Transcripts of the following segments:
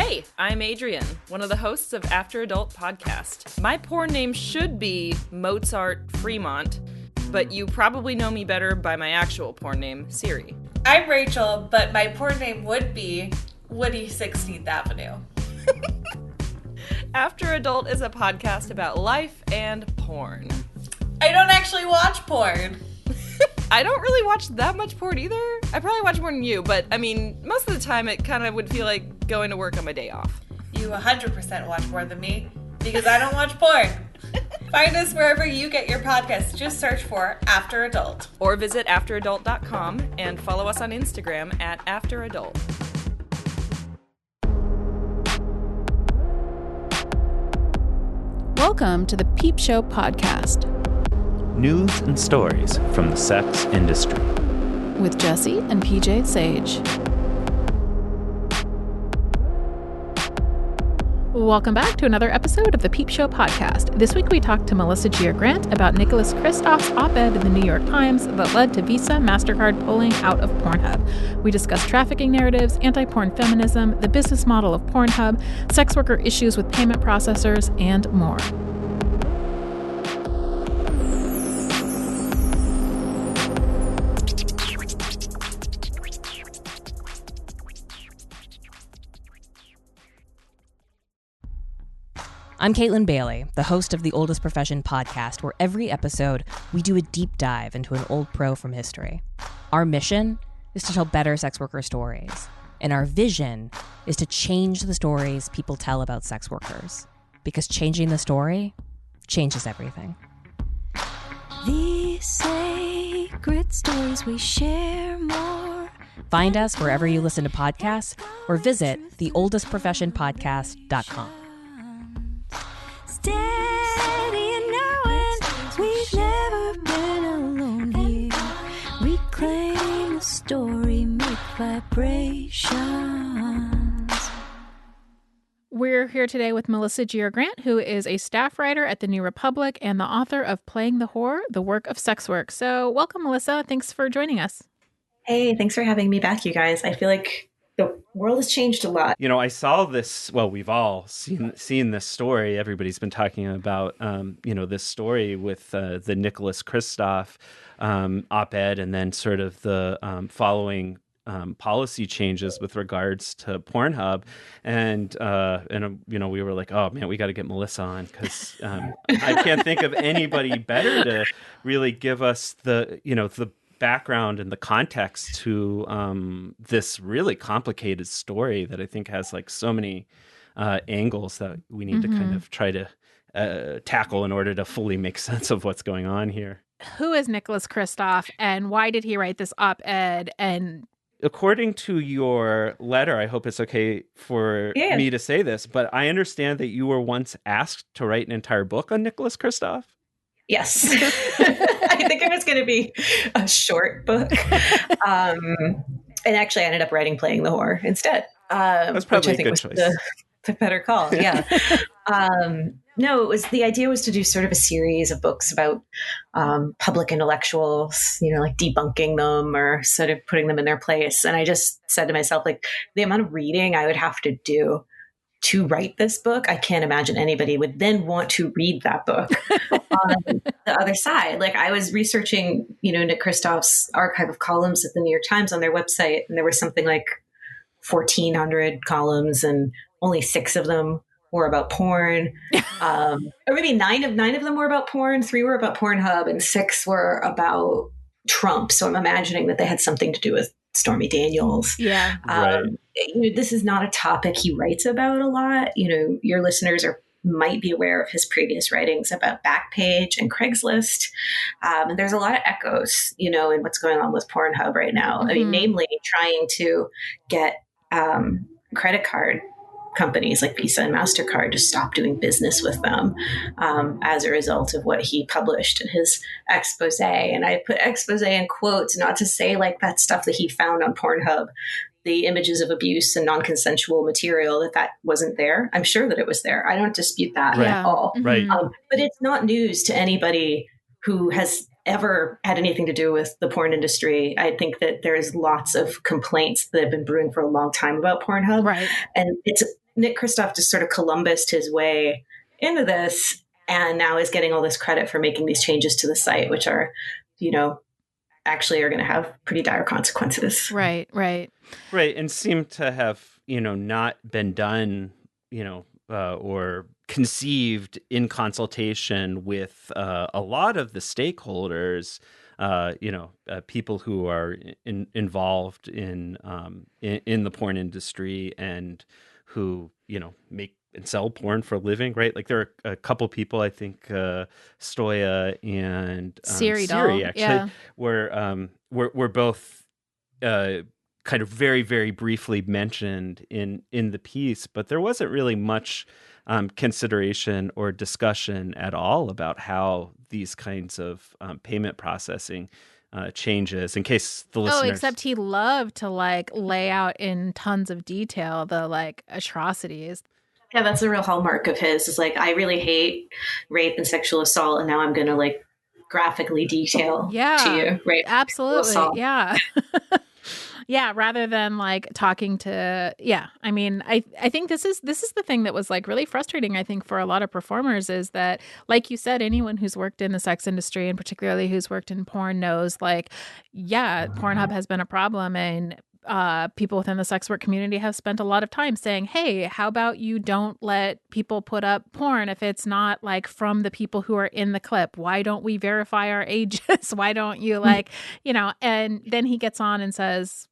Hey, I'm Adrian, one of the hosts of After Adult Podcast. My porn name should be Mozart Fremont, but you probably know me better by my actual porn name, Siri. I'm Rachel, but my porn name would be Woody 16th Avenue. After Adult is a podcast about life and porn. I don't actually watch porn. I don't really watch that much porn either. I probably watch more than you, but I mean, most of the time it kind of would feel like going to work on my day off. You 100% watch more than me because I don't watch porn. Find us wherever you get your podcasts. Just search for After Adult. Or visit afteradult.com and follow us on Instagram at afteradult. Welcome to the Peep Show podcast. News and stories from the sex industry. With Jesse and PJ Sage. Welcome back to another episode of the Peep Show podcast. This week we talked to Melissa Gira Grant about Nicholas Kristof's op-ed in the New York Times that led to Visa Mastercard pulling out of Pornhub. We discussed trafficking narratives, anti-porn feminism, the business model of Pornhub, sex worker issues with payment processors, and more. I'm Caitlin Bailey, the host of the Oldest Profession podcast, where every episode we do a deep dive into an old pro from history. Our mission is to tell better sex worker stories, and our vision is to change the stories people tell about sex workers, because changing the story changes everything. These sacred stories we share more. Find us wherever you listen to podcasts, or visit theoldestprofessionpodcast.com. Steady and knowing we've never been alone here. Reclaim the story, make vibrations. We're here today with Melissa Gira Grant, who is a staff writer at the New Republic and the author of Playing the Whore, The Work of Sex Work. So welcome, Melissa. Thanks for joining us. Hey, thanks for having me back, you guys. I feel like the world has changed a lot. You know, I saw this, well, we've all seen this story. Everybody's been talking about, this story with the Nicholas Kristof op-ed and then sort of the following policy changes with regards to Pornhub. And we were like, oh, man, we got to get Melissa on because I can't think of anybody better to really give us the background and the context to this really complicated story that I think has like so many angles that we need to kind of try to tackle in order to fully make sense of what's going on here. Who is Nicholas Kristof and why did he write this op-ed? And according to your letter, I hope it's okay for me to say this, but I understand that you were once asked to write an entire book on Nicholas Kristof. Yes. I think it was going to be a short book. And actually I ended up writing Playing the Whore instead. That's probably a good choice. The better call. Yeah. No, the idea was to do sort of a series of books about public intellectuals, like debunking them or sort of putting them in their place. And I just said to myself, like, the amount of reading I would have to do to write this book, I can't imagine anybody would then want to read that book on the other side. Like, I was researching, Nick Kristof's archive of columns at the New York Times on their website, and there was something like 1,400 columns, and only 6 of them were about porn. Or maybe nine of them were about porn, 3 were about Pornhub, and 6 were about Trump. So I'm imagining that they had something to do with Stormy Daniels. Yeah. Right. This is not a topic he writes about a lot. Your listeners might be aware of his previous writings about Backpage and Craigslist. And there's a lot of echoes, in what's going on with Pornhub right now. I mean, namely trying to get credit card companies like Visa and Mastercard to stop doing business with them as a result of what he published in his expose. And I put expose in quotes, not to say like that stuff that he found on Pornhub, the images of abuse and non-consensual material, that wasn't there. I'm sure that it was there. I don't dispute that at all. Right. But it's not news to anybody who has ever had anything to do with the porn industry. I think that there's lots of complaints that have been brewing for a long time about Pornhub. Right. And it's Nick Kristof just sort of Columbused his way into this and now is getting all this credit for making these changes to the site, which are, actually are going to have pretty dire consequences. Right. And seem to have, not been done, or conceived in consultation with a lot of the stakeholders, people who are involved in the porn industry and who, make and sell porn for a living, right? Like there are a couple people, I think Stoya and Siri actually were both kind of very, very briefly mentioned in the piece, but there wasn't really much consideration or discussion at all about how these kinds of payment processing changes, in case the listeners... Oh, except he loved to lay out in tons of detail the atrocities. Yeah, that's a real hallmark of his. Is I really hate rape and sexual assault, and now I'm going to graphically detail to you, right? Absolutely, yeah. Yeah, rather than talking to, I mean, I think this is the thing that was really frustrating, I think, for a lot of performers is that, like you said, anyone who's worked in the sex industry and particularly who's worked in porn knows Pornhub has been a problem, and people within the sex work community have spent a lot of time saying, hey, how about you don't let people put up porn if it's not from the people who are in the clip? Why don't we verify our ages? Why don't you and then he gets on and says,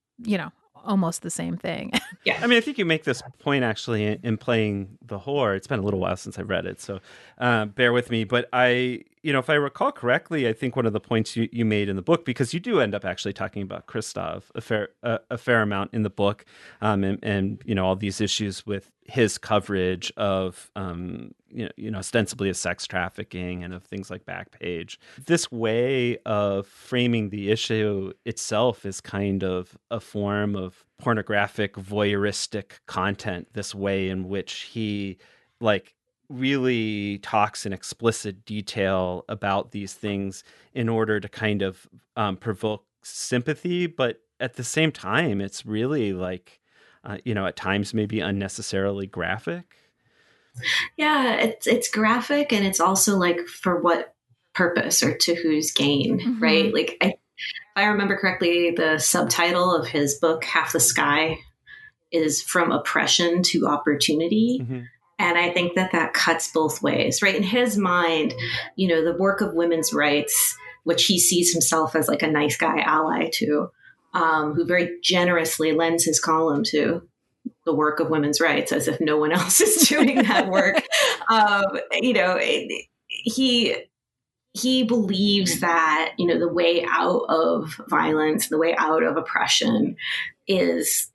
almost the same thing. Yeah. I mean, I think you make this point actually in Playing the Whore. It's been a little while since I've read it, so bear with me. But if I recall correctly, I think one of the points you made in the book, because you do end up actually talking about Kristof a fair amount in the book, and all these issues with his coverage of ostensibly of sex trafficking and of things like Backpage. This way of framing the issue itself is kind of a form of pornographic voyeuristic content. This way in which he really talks in explicit detail about these things in order to kind of provoke sympathy, but at the same time, it's really at times maybe unnecessarily graphic. Yeah, it's graphic, and it's also for what purpose or to whose gain, right? If I remember correctly, the subtitle of his book, Half the Sky, is From Oppression to Opportunity. Mm-hmm. And I think that cuts both ways, right? In his mind, the work of women's rights, which he sees himself as a nice guy ally to, who very generously lends his column to the work of women's rights as if no one else is doing that work. He believes that, the way out of violence, the way out of oppression is,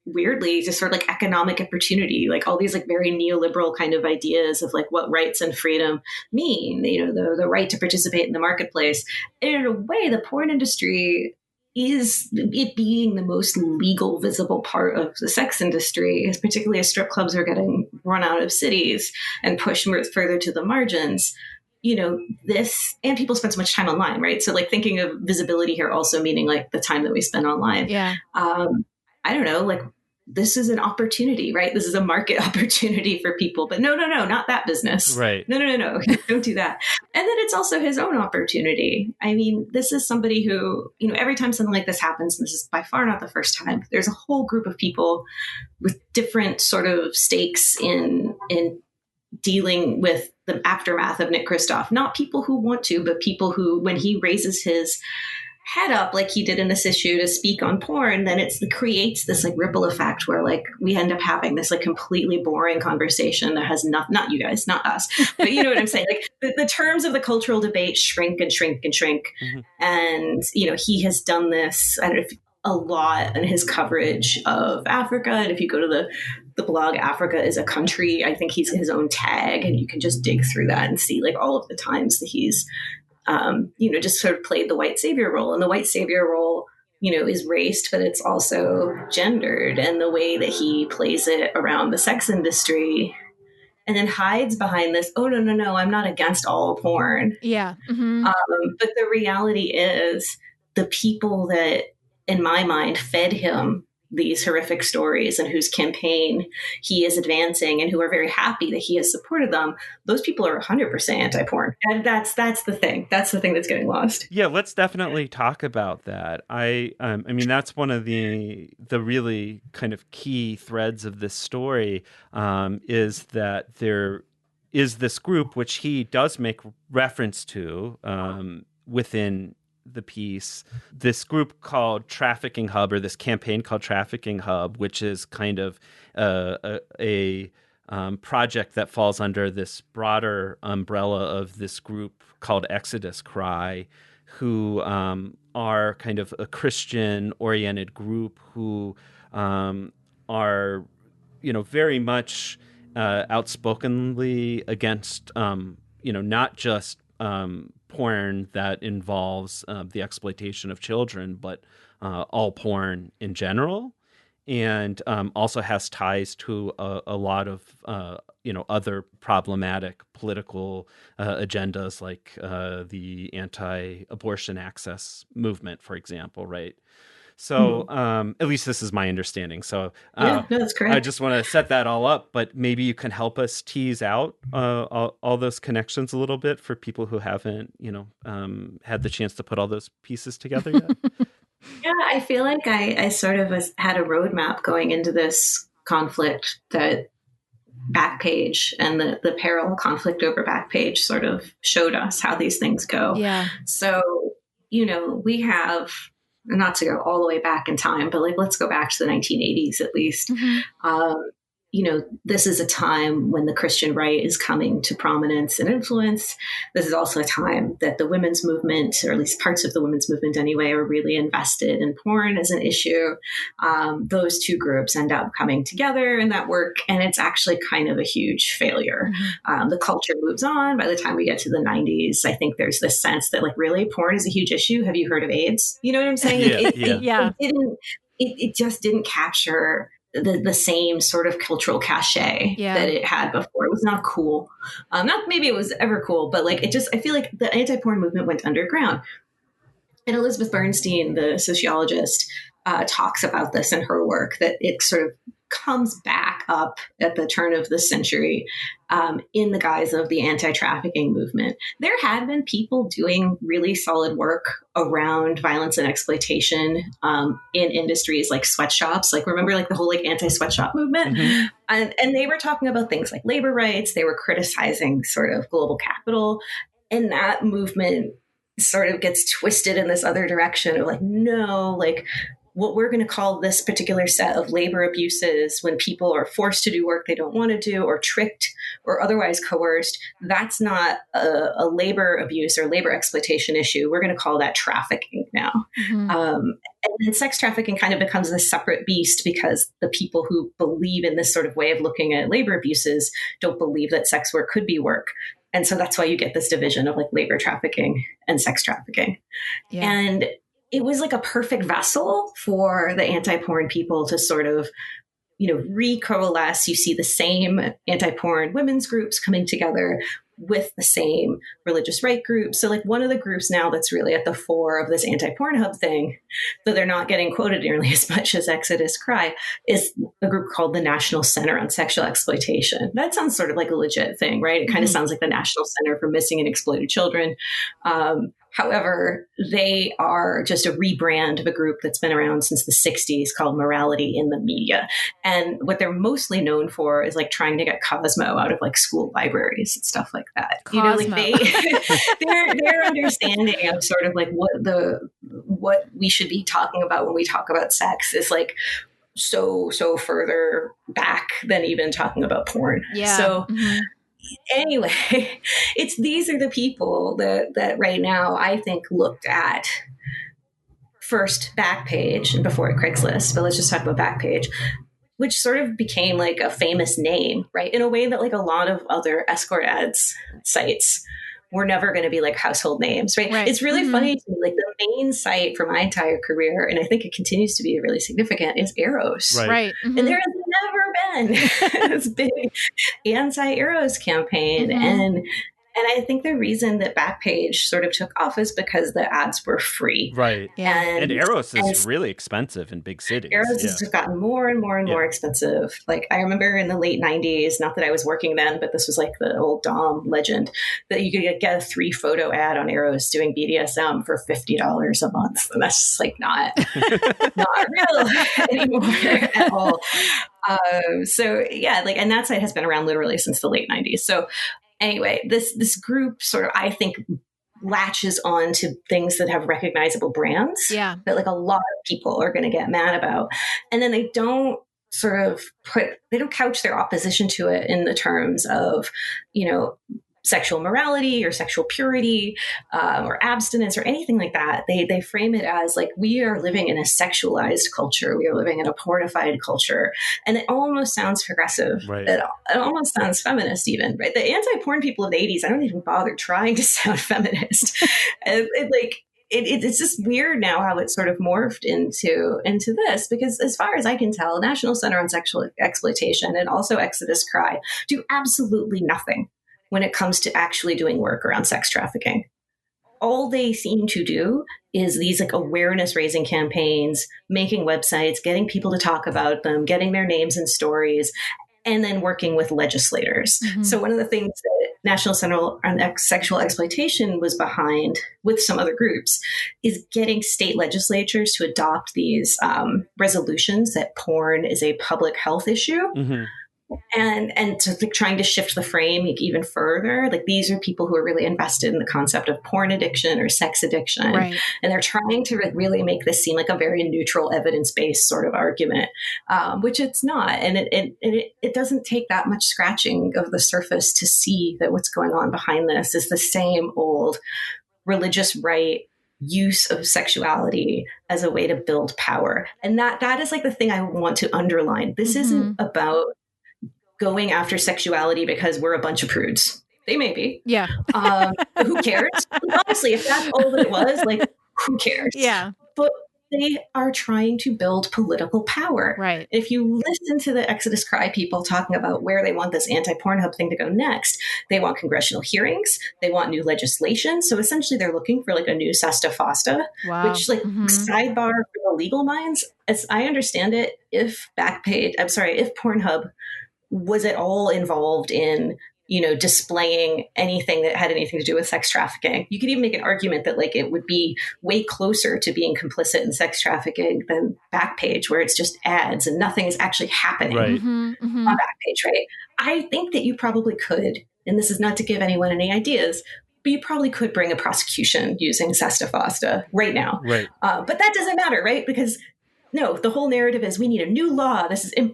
weirdly just sort of economic opportunity, all these very neoliberal kind of ideas of what rights and freedom mean, the right to participate in the marketplace. And in a way, the porn industry is it being the most legal, visible part of the sex industry, particularly as strip clubs are getting run out of cities and pushed further to the margins. This, and people spend so much time online, right? So thinking of visibility here also meaning the time that we spend online. Yeah. I don't know, this is an opportunity, right? This is a market opportunity for people, but no, not that business. Right. No, don't do that. And then it's also his own opportunity. I mean, this is somebody who, every time something like this happens, and this is by far not the first time, there's a whole group of people with different sort of stakes in dealing with the aftermath of Nick Kristof. Not people who want to, but people who, when he raises his head up like he did in this issue to speak on porn, then it creates this ripple effect where we end up having this completely boring conversation that has not you guys, not us, but you know what I'm saying? The terms of the cultural debate shrink and shrink and shrink. Mm-hmm. And, he has done this, I don't know if a lot in his coverage of Africa. And if you go to the blog, Africa is a Country, I think he's his own tag, and you can just dig through that and see all of the times that he's just sort of played the white savior role. And the white savior role, is raced, but it's also gendered. And the way that he plays it around the sex industry and then hides behind this, oh, no, I'm not against all porn. Yeah. Mm-hmm. But the reality is the people that, in my mind, fed him these horrific stories and whose campaign he is advancing and who are very happy that he has supported them, those people are 100% anti-porn. And that's the thing. That's the thing that's getting lost. Yeah, let's definitely talk about that. I mean, that's one of the really kind of key threads of this story, is that there is this group which he does make reference to within the piece, this group called Trafficking Hub, or this campaign called Trafficking Hub, which is kind of a project that falls under this broader umbrella of this group called Exodus Cry, who are kind of a Christian-oriented group who are, very much outspokenly against, not just porn that involves the exploitation of children, but all porn in general, and also has ties to a lot of other problematic political agendas, like the anti-abortion access movement, for example, right? So at least this is my understanding. So no, that's correct. I just want to set that all up, but maybe you can help us tease out all those connections a little bit for people who haven't, had the chance to put all those pieces together yet. Yeah, I feel like I sort of had a roadmap going into this conflict that Backpage and the parallel conflict over Backpage sort of showed us how these things go. Yeah. So, we have, not to go all the way back in time, but let's go back to the 1980s at least. This is a time when the Christian right is coming to prominence and influence. This is also a time that the women's movement, or at least parts of the women's movement anyway, are really invested in porn as an issue. Those two groups end up coming together in that work, and it's actually kind of a huge failure. The culture moves on. By the time we get to the 90s, I think there's this sense that really porn is a huge issue. Have you heard of AIDS? You know what I'm saying? It just didn't capture the same sort of cultural cachet that it had before. It was not cool. Not maybe it was ever cool, but I feel like the anti-porn movement went underground. And Elizabeth Bernstein, the sociologist, talks about this in her work, that it sort of comes back up at the turn of the century in the guise of the anti-trafficking movement. There had been people doing really solid work around violence and exploitation in industries like sweatshops. Remember the whole anti-sweatshop movement? And they were talking about things like labor rights. They were criticizing sort of global capital. And that movement sort of gets twisted in this other direction of no, what we're going to call this particular set of labor abuses, when people are forced to do work they don't want to do, or tricked or otherwise coerced, that's not a labor abuse or labor exploitation issue. We're going to call that trafficking now. And then sex trafficking kind of becomes this separate beast, because the people who believe in this sort of way of looking at labor abuses don't believe that sex work could be work. And so that's why you get this division of labor trafficking and sex trafficking. Yeah. And it was a perfect vessel for the anti-porn people to sort of, recoalesce. You see the same anti-porn women's groups coming together with the same religious right groups. So one of the groups now that's really at the fore of this anti-porn hub thing, though they're not getting quoted nearly as much as Exodus Cry, is a group called the National Center on Sexual Exploitation. That sounds sort of like a legit thing, right? It kind of sounds like the National Center for Missing and Exploited Children. However, they are just a rebrand of a group that's been around since the 60s called Morality in the Media. And what they're mostly known for is trying to get Cosmo out of school libraries and stuff like that. Cosmo. Their understanding of sort of what we should be talking about when we talk about sex is so further back than even talking about porn. Yeah. So anyway, these are the people that right now I think looked at first Backpage and before Craigslist, but let's just talk about Backpage, which sort of became a famous name, right? In a way that a lot of other escort ads sites were never going to be household names, right? It's really funny to me, the main site for my entire career, and I think it continues to be really significant, is Eros. Right. And there has never been this big anti-Eros campaign. And And I think the reason that Backpage sort of took off is because the ads were free. Right. Yeah. And Eros is really expensive in big cities. Eros has just gotten more and more and more expensive. Like, I remember in the late 90s, not that I was working then, but this was like the old Dom legend, that you could get a 3-photo ad on Eros doing BDSM for $50 a month. And that's just like not real anymore at all. So yeah, like, and that site has been around literally since the late 90s. So anyway, this group sort of, I think, latches on to things that have recognizable brands that like a lot of people are going to get mad about. And then they don't they don't couch their opposition to it in the terms of, sexual morality or sexual purity or abstinence or anything like that. They frame it as like, we are living in a sexualized culture. We are living in a pornified culture. And it almost sounds progressive. Right. It almost sounds feminist even, right? The anti-porn people of the 80s, I don't even bother trying to sound feminist. It's just weird now how it's sort of morphed into this, because as far as I can tell, National Center on Sexual Exploitation and also Exodus Cry do absolutely nothing when it comes to actually doing work around sex trafficking. All they seem to do is these like awareness raising campaigns, making websites, getting people to talk about them, getting their names and stories, and then working with legislators. Mm-hmm. So one of the things that National Center on Sexual Exploitation was behind with some other groups is getting state legislatures to adopt these resolutions that porn is a public health issue. Mm-hmm. And to trying to shift the frame even further. Like, these are people who are really invested in the concept of porn addiction or sex addiction. Right. And they're trying to really make this seem like a very neutral, evidence-based sort of argument, which it's not. And it doesn't take that much scratching of the surface to see that what's going on behind this is the same old religious right use of sexuality as a way to build power. And that is like the thing I want to underline. This isn't about going after sexuality because we're a bunch of prudes. They may be. Yeah. Who cares? Honestly, if that's all that it was, like, who cares? Yeah. But they are trying to build political power. Right. If you listen to the Exodus Cry people talking about where they want this anti-Pornhub thing to go next, they want congressional hearings. They want new legislation. So essentially they're looking for like a new SESTA FOSTA, which like sidebar for the legal minds, as I understand it, if Pornhub was at all involved in, displaying anything that had anything to do with sex trafficking, you could even make an argument that like it would be way closer to being complicit in sex trafficking than Backpage, where it's just ads and nothing is actually happening on Backpage, right? I think that you probably could, and this is not to give anyone any ideas, but you probably could bring a prosecution using SESTA FOSTA right now. Right. But that doesn't matter, right? Because no, the whole narrative is we need a new law.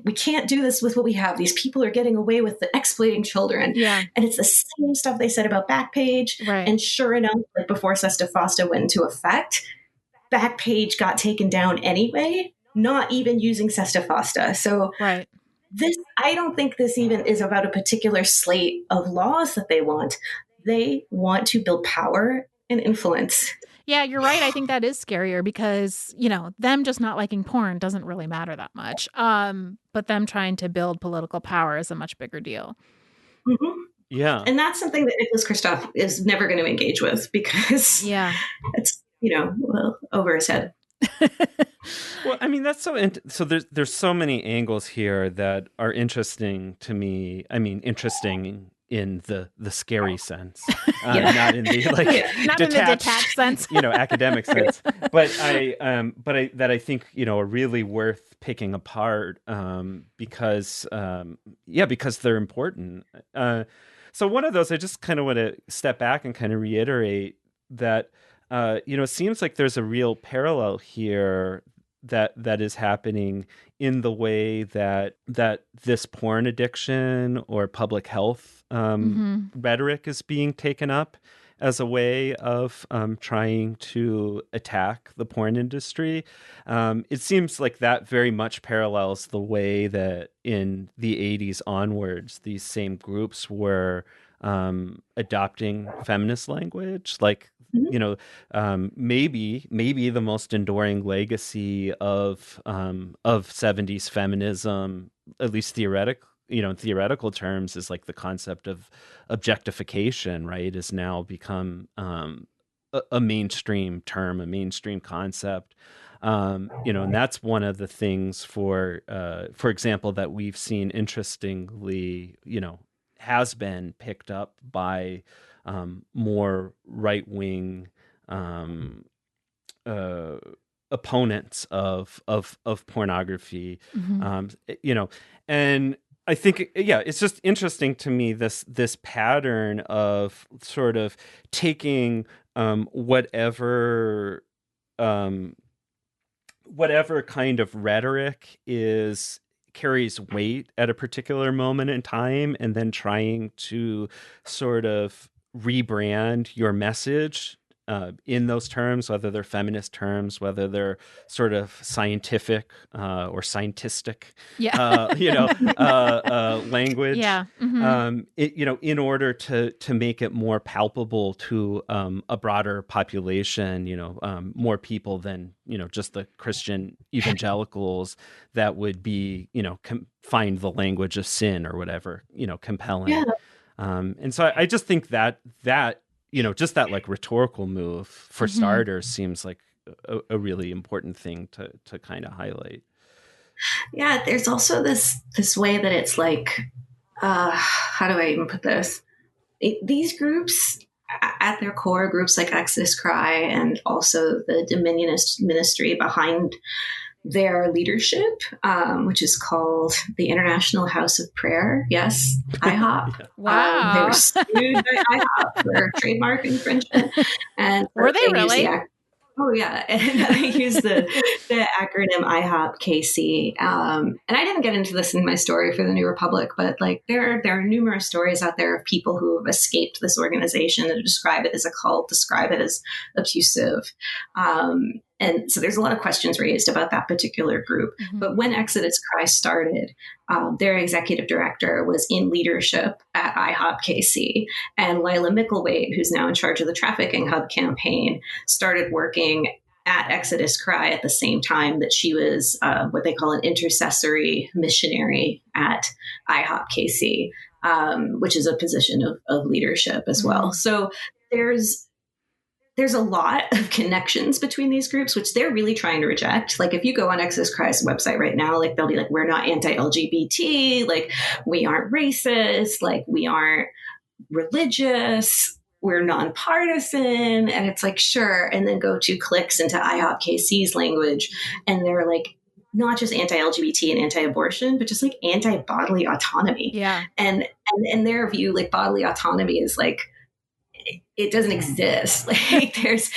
We can't do this with what we have. These people are getting away with exploiting children. Yeah. And it's the same stuff they said about Backpage. Right. And sure enough, like before SESTA FOSTA went into effect, Backpage got taken down anyway, not even using SESTA FOSTA. So I don't think this even is about a particular slate of laws that they want. They want to build power and influence. Yeah, you're right. I think that is scarier because, them just not liking porn doesn't really matter that much. But them trying to build political power is a much bigger deal. Mm-hmm. Yeah. And that's something that Nicholas Kristof is never going to engage with because it's, over his head. Well, I mean, that's so there's so many angles here that are interesting to me. I mean, interesting in the scary sense, not in the not in the detached sense, academic sense. But I think are really worth picking apart because they're important. So one of those, I just kind of want to step back and kind of reiterate that it seems like there's a real parallel here that is happening in the way that this porn addiction or public health rhetoric is being taken up as a way of trying to attack the porn industry. It seems like that very much parallels the way that in the 80s onwards, these same groups were adopting feminist language, like maybe the most enduring legacy of 70s feminism, at least in theoretical terms is like the concept of objectification, right, has now become a mainstream term, a mainstream concept. And that's one of the things, for example, that we've seen, interestingly, has been picked up by more right-wing opponents of pornography. And I think, it's just interesting to me, this pattern of sort of taking whatever kind of rhetoric carries weight at a particular moment in time, and then trying to sort of rebrand your message in those terms, whether they're feminist terms, whether they're sort of scientific or scientistic, language. Yeah. Mm-hmm. In order to make it more palpable to a broader population, more people than, just the Christian evangelicals that would be, find the language of sin or whatever, compelling. Yeah. And so I just think that just that like rhetorical move for starters seems like a really important thing to kind of highlight. Yeah, there's also this way that it's like, how do I even put this? These groups, at their core, groups like Exodus Cry and also the Dominionist ministry behind their leadership, which is called the International House of Prayer. Yes, IHOP. Wow. They were sued by IHOP for trademark infringement. And were they really? Oh yeah, and I use the acronym IHOP KC. And I didn't get into this in my story for the New Republic, but like there are numerous stories out there of people who have escaped this organization and describe it as a cult, describe it as abusive. And so there's a lot of questions raised about that particular group. Mm-hmm. But when Exodus Cry started, their executive director was in leadership at IHOP KC. And Lila Mickelwaite, who's now in charge of the Trafficking Hub campaign, started working at Exodus Cry at the same time that she was what they call an intercessory missionary at IHOP KC, which is a position of leadership as well. Mm-hmm. So there's a lot of connections between these groups, which they're really trying to reject. Like if you go on Exodus Cry's website right now, like they'll be like, we're not anti-LGBT, like we aren't racist, like we aren't religious, we're nonpartisan. And it's like, sure. And then go to clicks into IHOP KC's language. And they're like, not just anti-LGBT and anti-abortion, but just like anti-bodily autonomy. Yeah. And in their view, like bodily autonomy is like, it doesn't exist. Like there's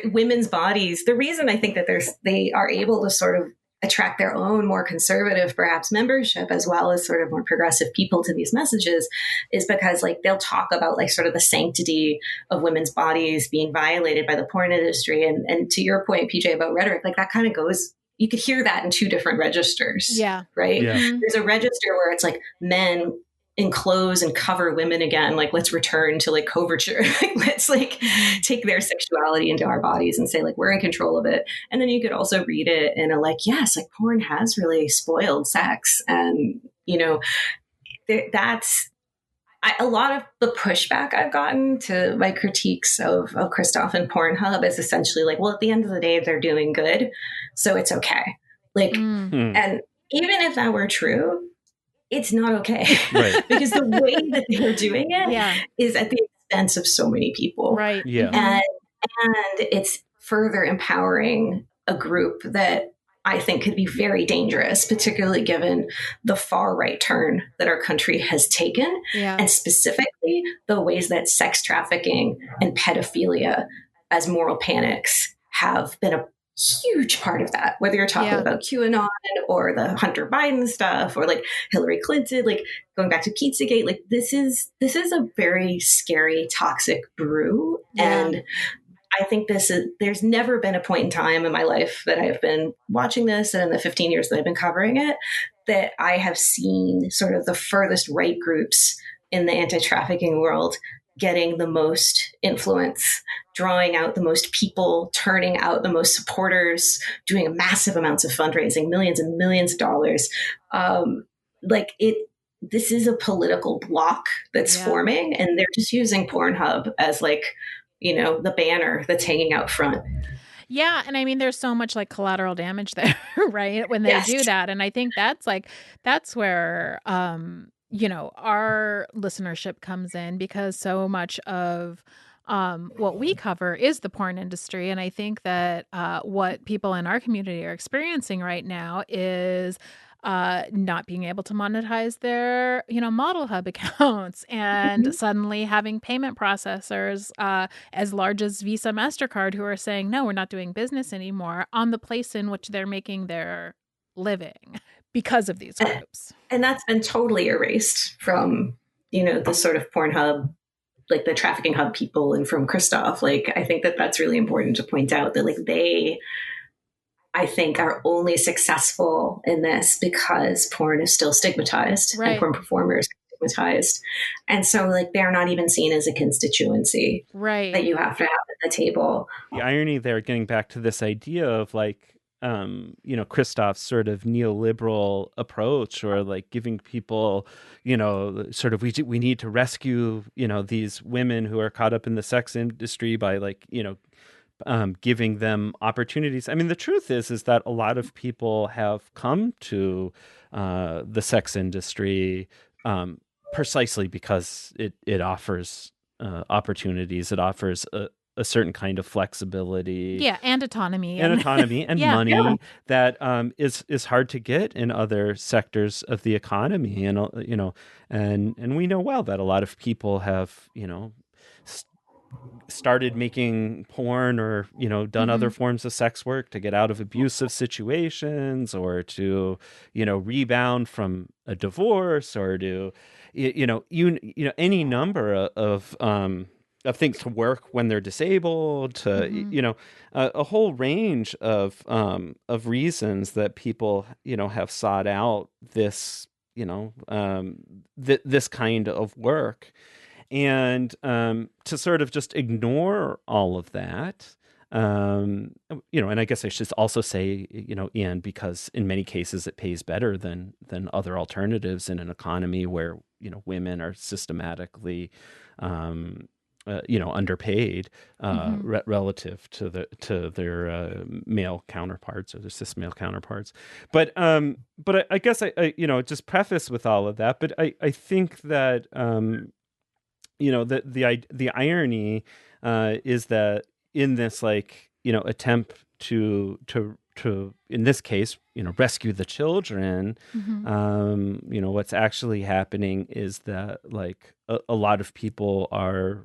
women's bodies. The reason I think that they are able to sort of attract their own more conservative, perhaps membership, as well as sort of more progressive people to these messages, is because like they'll talk about like sort of the sanctity of women's bodies being violated by the porn industry. And to your point, PJ, about rhetoric, like that kind of goes, you could hear that in two different registers. Yeah. Right. Yeah. There's a register where it's like men enclose and cover women again. Like, let's return to like coverture. Let's like take their sexuality into our bodies and say like, we're in control of it. And then you could also read it in a like, yes, like porn has really spoiled sex. And, that's a lot of the pushback I've gotten to my critiques of Kristof and Pornhub is essentially like, well, at the end of the day, they're doing good. So it's okay. Like, and even if that were true, it's not okay. Right. Because the way that they're doing it is at the expense of so many people. Right. Yeah. And it's further empowering a group that I think could be very dangerous, particularly given the far right turn that our country has taken. Yeah. And specifically the ways that sex trafficking and pedophilia as moral panics have been a huge part of that, whether you're talking about QAnon or the Hunter Biden stuff or like Hillary Clinton, like going back to Pizzagate, like this is a very scary, toxic brew. Yeah. And I think there's never been a point in time in my life that I've been watching this and in the 15 years that I've been covering it, that I have seen sort of the furthest right groups in the anti-trafficking world getting the most influence, drawing out the most people, turning out the most supporters, doing massive amounts of fundraising, millions and millions of dollars. Like this is a political bloc that's forming, and they're just using Pornhub as like, the banner that's hanging out front. Yeah. And I mean, there's so much like collateral damage there, right? When they do that. And I think that's where, our listenership comes in, because so much of what we cover is the porn industry. And I think that what people in our community are experiencing right now is not being able to monetize their, model hub accounts, and suddenly having payment processors as large as Visa, Mastercard, who are saying, no, we're not doing business anymore on the place in which they're making their living because of these groups. And that's been totally erased from, the sort of Pornhub, like the Trafficking Hub people, and from Kristof. Like, I think that that's really important to point out, that like they, I think, are only successful in this because porn is still stigmatized, and porn performers are stigmatized. And so like they're not even seen as a constituency that you have to have at the table. The irony there, getting back to this idea of like, Kristof's sort of neoliberal approach, or like giving people, sort of, we need to rescue, these women who are caught up in the sex industry by like, giving them opportunities. I mean, the truth is that a lot of people have come to the sex industry precisely because it offers opportunities. It offers a certain kind of flexibility. Yeah, and autonomy. And autonomy and money that is hard to get in other sectors of the economy. And, and we know well that a lot of people have, started making porn, or done other forms of sex work to get out of abusive situations, or to rebound from a divorce, or to any number of things, to work when they're disabled, to a whole range of reasons that people have sought out this this kind of work. And to sort of just ignore all of that, and I guess I should also say, and because in many cases it pays better than other alternatives in an economy where, women are systematically, underpaid relative to their male counterparts, or their cis male counterparts. But I guess I just preface with all of that. But I think that the irony is that in this attempt to in this case rescue the children, what's actually happening is that a lot of people are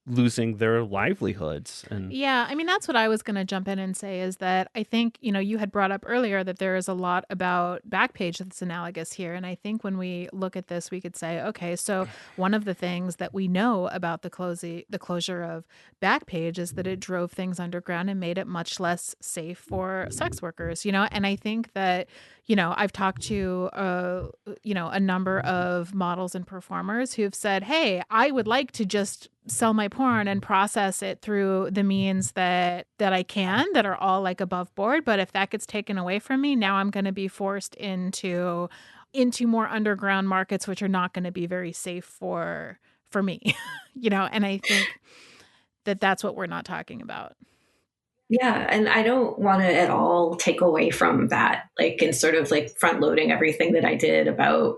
losing their livelihoods. And I mean, that's what I was going to jump in and say, is that I think, you had brought up earlier that there is a lot about Backpage that's analogous here. And I think when we look at this, we could say, okay, so one of the things that we know about the closure of Backpage is that it drove things underground and made it much less safe for sex workers, and I think that, I've talked to, a number of models and performers who've said, hey, I would like to just sell my porn and process it through the means that I can, that are all above board. But if that gets taken away from me, now I'm going to be forced into more underground markets, which are not going to be very safe for me, and I think that that's what we're not talking about. Yeah. And I don't want to at all take away from that, and sort of front loading everything that I did about,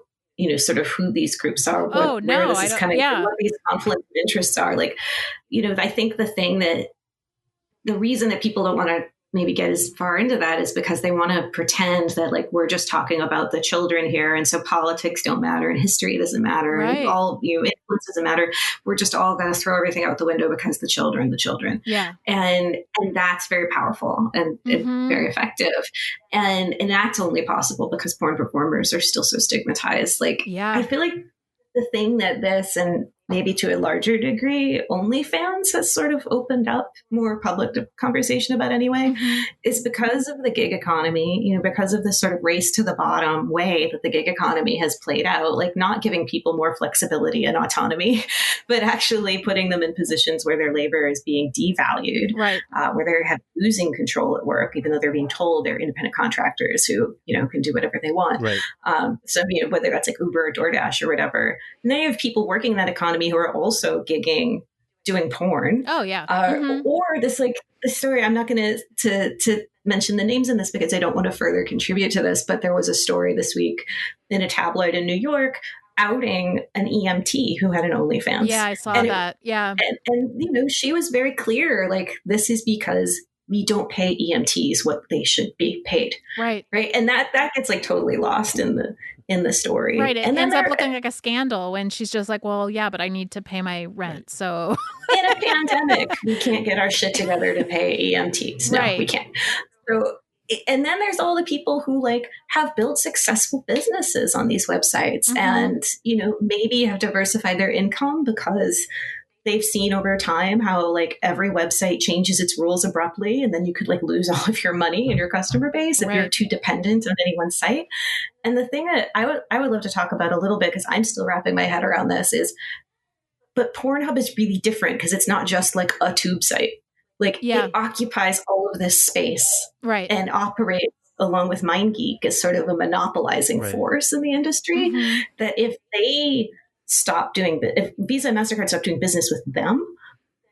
sort of who these groups are, where this is coming from, what these conflicts of interests are. I think the reason that people don't want to maybe get as far into that is because they want to pretend that we're just talking about the children here, and so politics don't matter and history doesn't matter, and all influence doesn't matter. We're just all going to throw everything out the window because the children. And that's very powerful and very effective, and that's only possible because porn performers are still so stigmatized. I feel like the thing that this, and maybe to a larger degree, OnlyFans has sort of opened up more public conversation about anyway, is because of the gig economy, because of this sort of race to the bottom way that the gig economy has played out, like not giving people more flexibility and autonomy, but actually putting them in positions where their labor is being devalued, right? Where they're losing control at work, even though they're being told they're independent contractors who, can do whatever they want. Right. So, whether that's like Uber or DoorDash or whatever, and then you have people working in that economy who are also gigging, doing porn. Oh yeah. Or this story, I'm not going to mention the names in this because I don't want to further contribute to this, but there was a story this week in a tabloid in New York outing an EMT who had an OnlyFans. Yeah, I saw that. Yeah. And she was very clear, like, this is because we don't pay EMTs what they should be paid. Right. Right. And that gets like totally lost in the story. Right. It and ends up looking like a scandal when she's just like, well, yeah, but I need to pay my rent. So in a pandemic, we can't get our shit together to pay EMTs. No, right. we can't. So, and then there's all the people who like have built successful businesses on these websites and, maybe have diversified their income because they've seen over time how like every website changes its rules abruptly, and then you could like lose all of your money and your customer base if you're too dependent on any one site. And the thing that I would love to talk about a little bit, because I'm still wrapping my head around this, is, but Pornhub is really different because it's not just like a tube site. Like it occupies all of this space, right, and operates along with MindGeek as sort of a monopolizing force in the industry. That if they if Visa and MasterCard stop doing business with them,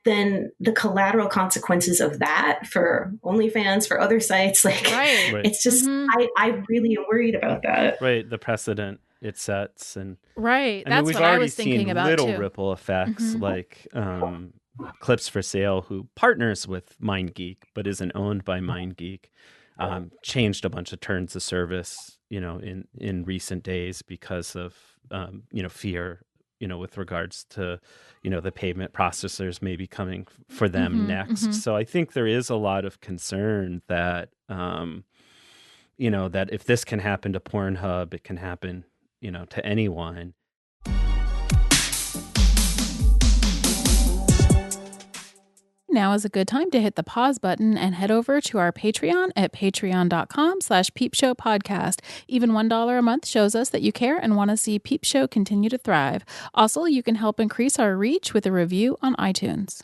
then the collateral consequences of that for OnlyFans, for other sites, like it's just, I really am worried about that. Right. The precedent it sets. And right. That's what what I was thinking about little too. Ripple effects, like Clips for Sale, who partners with MindGeek, but isn't owned by MindGeek, changed a bunch of terms of service, in recent days because of, fear, with regards to, the payment processors maybe coming for them next. So I think there is a lot of concern that, that if this can happen to Pornhub, it can happen, to anyone. Now is a good time to hit the pause button and head over to our Patreon at patreon.com/peepshowpodcast. Even $1 a month shows us that you care and want to see Peep Show continue to thrive. Also, you can help increase our reach with a review on iTunes.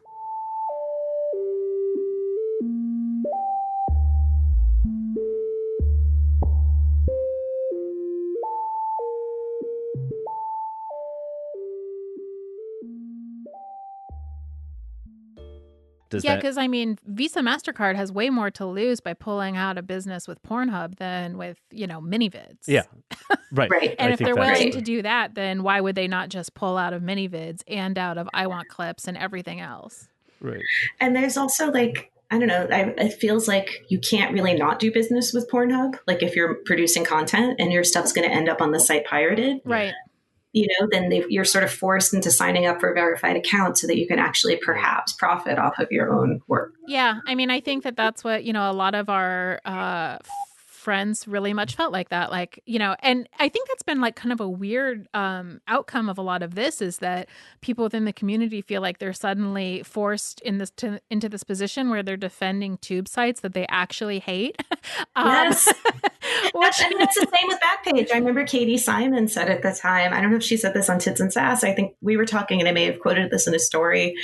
Because Visa MasterCard has way more to lose by pulling out a business with Pornhub than with, MiniVids. Yeah, right. And if they're willing to do that, then why would they not just pull out of MiniVids and out of I Want Clips and everything else? Right. And there's also like, I don't know, it feels like you can't really not do business with Pornhub. Like if you're producing content and your stuff's going to end up on the site pirated. Right. Then you're sort of forced into signing up for a verified account so that you can actually perhaps profit off of your own work. Yeah. I think that's what, a lot of our friends really much felt like that. Like, and I think that's been like kind of a weird outcome of a lot of this, is that people within the community feel like they're suddenly forced into this position where they're defending tube sites that they actually hate. Yes. That's the same with Backpage. I remember Katie Simon said at the time, I don't know if she said this on Tits and Sass, I think we were talking and I may have quoted this in a story,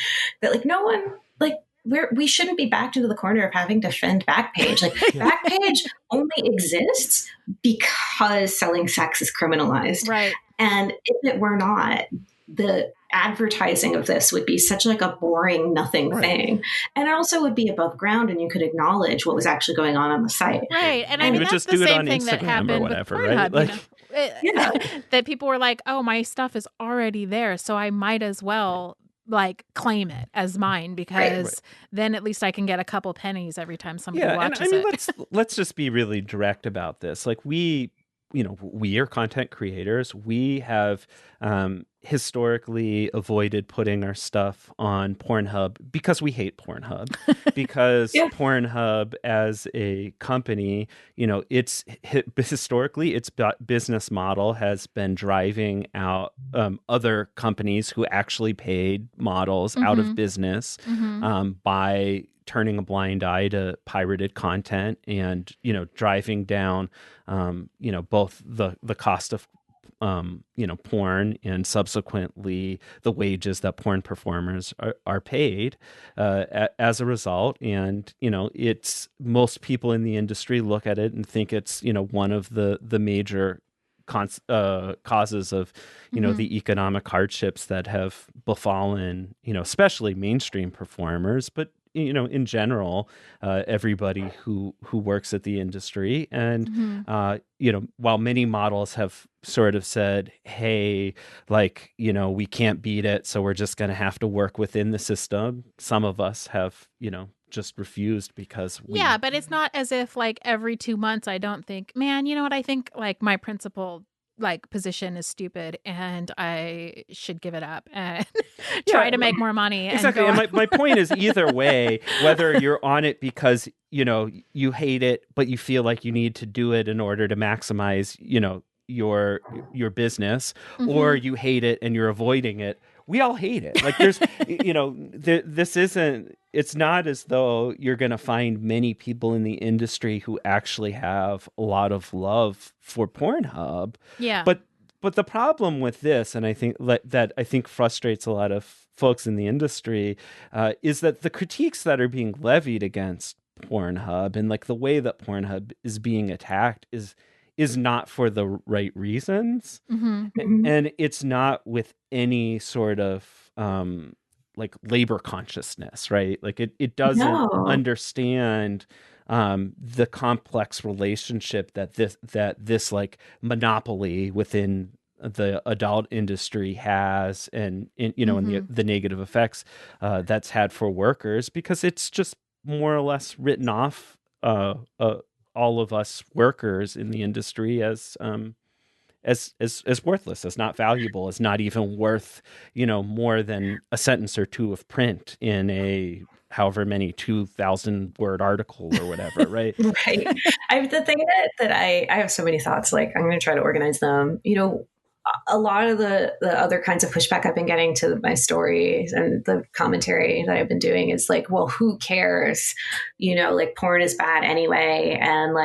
that like no one, like we shouldn't be backed into the corner of having to defend Backpage. Like Backpage only exists because selling sex is criminalized. Right. And if it were not, the advertising of this would be such like a boring nothing thing. And it also would be above ground and you could acknowledge what was actually going on the site. Right. And I mean, that's just the do it same on thing that Instagram happened or whatever, with right? Pornhub, that people were like, oh, my stuff is already there, so I might as well like claim it as mine because then at least I can get a couple pennies every time somebody watches it. Let's just be really direct about this. Like we are content creators. We have historically avoided putting our stuff on Pornhub because we hate Pornhub. Because Pornhub as a company, historically its business model has been driving out other companies who actually paid models out of business by turning a blind eye to pirated content and, driving down, both the cost of porn and subsequently the wages that porn performers are paid as a result. And, it's most people in the industry look at it and think it's, one of the major causes of, the economic hardships that have befallen, especially mainstream performers, but in general, everybody who works at the industry. And, while many models have sort of said, hey, we can't beat it, so we're just going to have to work within the system. Some of us have, just refused because Yeah, but it's not as if every 2 months I don't think, man, you know what, I think my principal position is stupid and I should give it up and try to make more money. Exactly. And my point is either way, whether you're on it because, you hate it, but you feel like you need to do it in order to maximize, your business, or you hate it and you're avoiding it. We all hate it. There's, this isn't, it's not as though you're going to find many people in the industry who actually have a lot of love for Pornhub. Yeah. But the problem with this, and I think that frustrates a lot of folks in the industry, is that the critiques that are being levied against Pornhub and the way that Pornhub is being attacked is not for the right reasons. And it's not with any sort of labor consciousness, right? It doesn't understand the complex relationship that this monopoly within the adult industry has, and the negative effects that's had for workers, because it's just more or less written off all of us workers in the industry as worthless, as not valuable, as not even worth, more than a sentence or two of print in a however many 2,000 word article or whatever, right? Right. The thing that I have so many thoughts, I'm going to try to organize them. A lot of the other kinds of pushback I've been getting to my stories and the commentary that I've been doing is well, who cares? Porn is bad anyway. And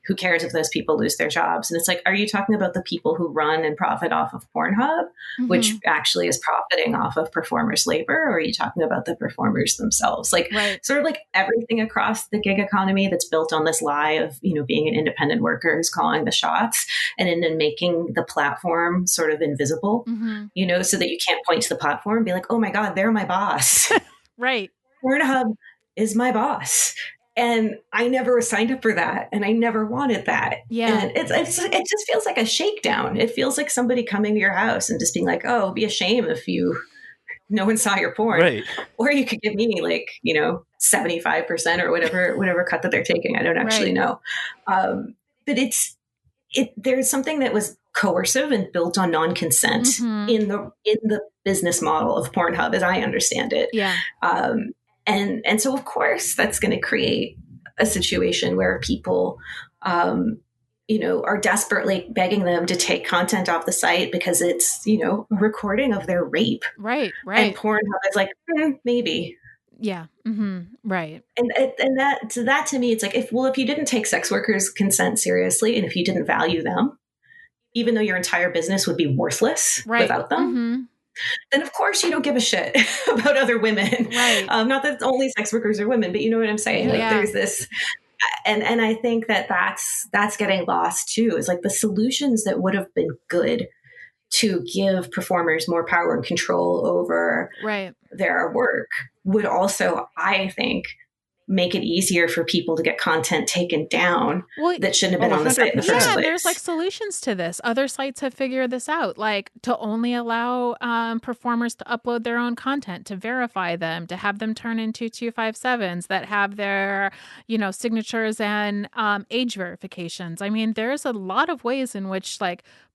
who cares if those people lose their jobs? And it's are you talking about the people who run and profit off of Pornhub, which actually is profiting off of performers' labor? Or are you talking about the performers themselves? Right. Sort of everything across the gig economy that's built on this lie of, being an independent worker who's calling the shots, and then making the platform sort of invisible, so that you can't point to the platform and be oh my God, they're my boss. Right. Pornhub is my boss. And I never signed up for that. And I never wanted that. Yeah. And it just feels like a shakedown. It feels like somebody coming to your house and just being oh, it'd be a shame if no one saw your porn. Right. Or you could give me 75% or whatever cut that they're taking. I don't actually know. But there's something that was coercive and built on non-consent in the business model of Pornhub, as I understand it. Yeah. And so of course that's going to create a situation where people, are desperately begging them to take content off the site because it's, a recording of their rape. Right. And Pornhub is maybe. Yeah. Right. And that to me, it's if you didn't take sex workers' consent seriously, and if you didn't value them, even though your entire business would be worthless without them, then of course you don't give a shit about other women. Right. Not that only sex workers are women, but you know what I'm saying? There's this, and I think that's getting lost too, is the solutions that would have been good to give performers more power and control over their work would also, I think, make it easier for people to get content taken down that shouldn't have been on the site in the first place. There's solutions to this. Other sites have figured this out, to only allow performers to upload their own content, to verify them, to have them turn into 257s that have their, signatures and age verifications. I mean, there's a lot of ways in which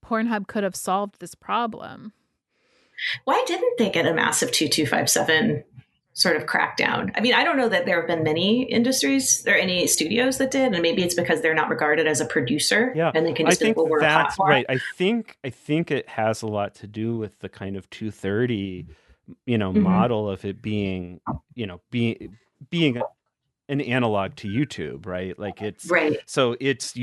Pornhub could have solved this problem. Why didn't they get a massive 2257 sort of crackdown? I mean, I don't know that there have been many industries or any studios that did, and maybe it's because they're not regarded as a producer, and they can just I think we're a that's platform. right. I think it has a lot to do with the kind of 230, model of it being, being an analog to YouTube, right? Like it's Right. so it's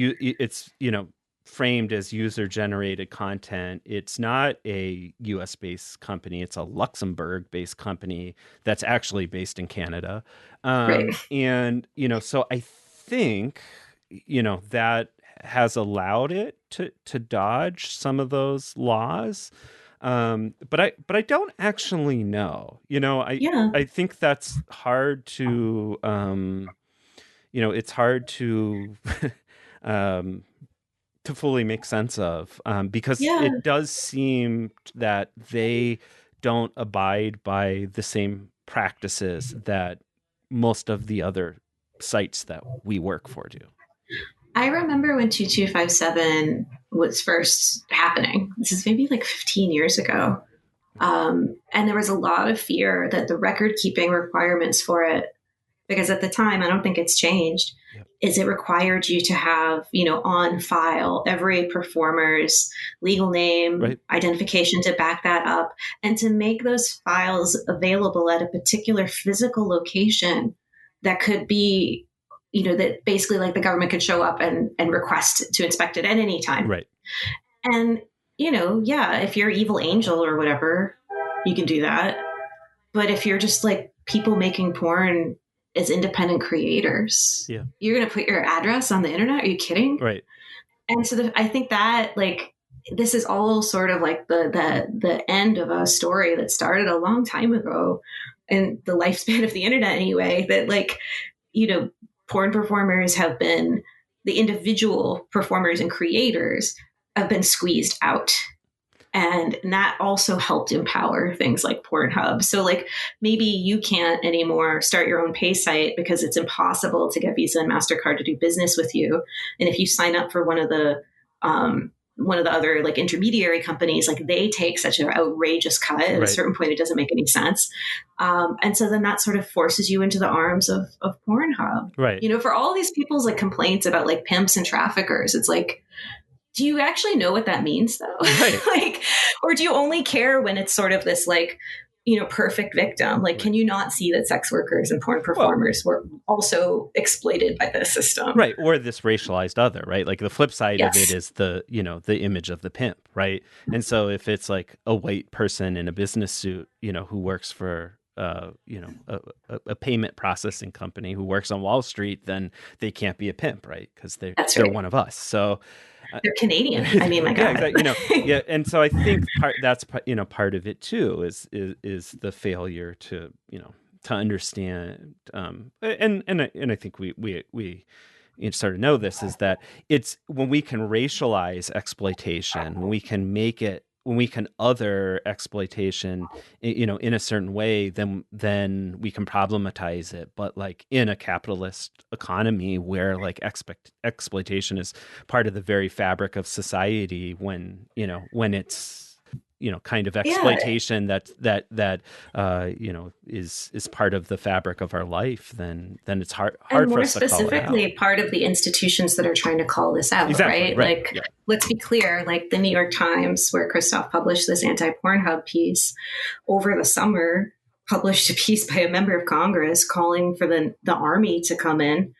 framed as user generated content. It's not a US based company. It's a Luxembourg based company that's actually based in Canada. Right. And, so I think, that has allowed it to dodge some of those laws. But I don't actually know. I think that's hard to it's hard to to fully make sense of, because it does seem that they don't abide by the same practices that most of the other sites that we work for do. I remember when 2257 was first happening. This is maybe like 15 years ago. And there was a lot of fear that the record keeping requirements for it, because at the time, I don't think it's changed, is it required you to have, on file every performer's legal name, identification to back that up, and to make those files available at a particular physical location that could be, that basically like the government could show up and request to inspect it at any time. Right. And, if you're Evil Angel or whatever, you can do that. But if you're just like people making porn as independent creators, you're going to put your address on the internet? Are you kidding? Right. And so I think that like, this is all sort of like the end of a story that started a long time ago in the lifespan of the internet anyway, that like, porn performers have been, the individual performers and creators have been squeezed out. And that also helped empower things like Pornhub. So like maybe you can't anymore start your own pay site because it's impossible to get Visa and Mastercard to do business with you. And if you sign up for one of the other like intermediary companies, like they take such an outrageous cut at a certain point, it doesn't make any sense. And so then that sort of forces you into the arms of Pornhub. Right. For all these people's like complaints about like pimps and traffickers, it's like, do you actually know what that means though? Right. Like, or do you only care when it's sort of this like, perfect victim? Like, can you not see that sex workers and porn performers were also exploited by the system? Right. Or this racialized other, right? Like the flip side of it is the image of the pimp, right? And so if it's like a white person in a business suit, who works for a payment processing company who works on Wall Street, then they can't be a pimp, right? Because they're one of us. So they're Canadian. I mean, my God. Exactly. And so I think that's part of it too is the failure to understand. And I think we sort of know this, is that it's when we can racialize exploitation, when we can make it, when we can other exploitation, in a certain way, then we can problematize it. But like in a capitalist economy where like exploitation is part of the very fabric of society, when it's kind of exploitation that is part of the fabric of our life, then it's hard and more for us to call it out. specifically part of the institutions that are trying to call this out. Exactly, right. Like, let's be clear, like the New York Times, where Kristof published this anti-Pornhub piece over the summer, published a piece by a member of Congress calling for the army to come in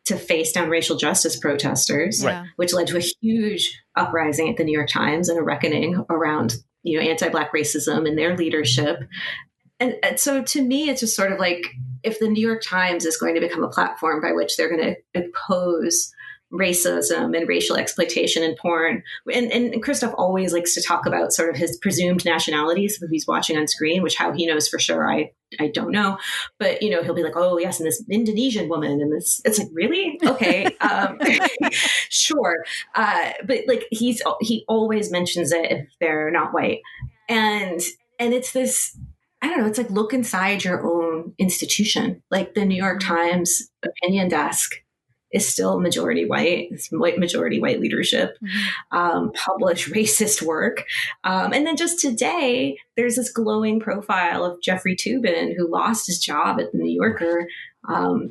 to face down racial justice protesters, which led to a huge uprising at the New York Times and a reckoning around anti-Black racism and their leadership. And so to me, it's just sort of like, if the New York Times is going to become a platform by which they're going to oppose racism and racial exploitation in porn, and Kristof always likes to talk about sort of his presumed nationalities who he's watching on screen, which how he knows for sure, I don't know, but he'll be like, oh yes, and this Indonesian woman, and this, it's like, really? Okay. Sure. But like he always mentions it if they're not white. And it's this, I don't know, it's like, look inside your own institution, like the New York Times opinion desk is still majority white. It's majority white leadership, publish racist work. And then just today, there's this glowing profile of Jeffrey Toobin, who lost his job at the New Yorker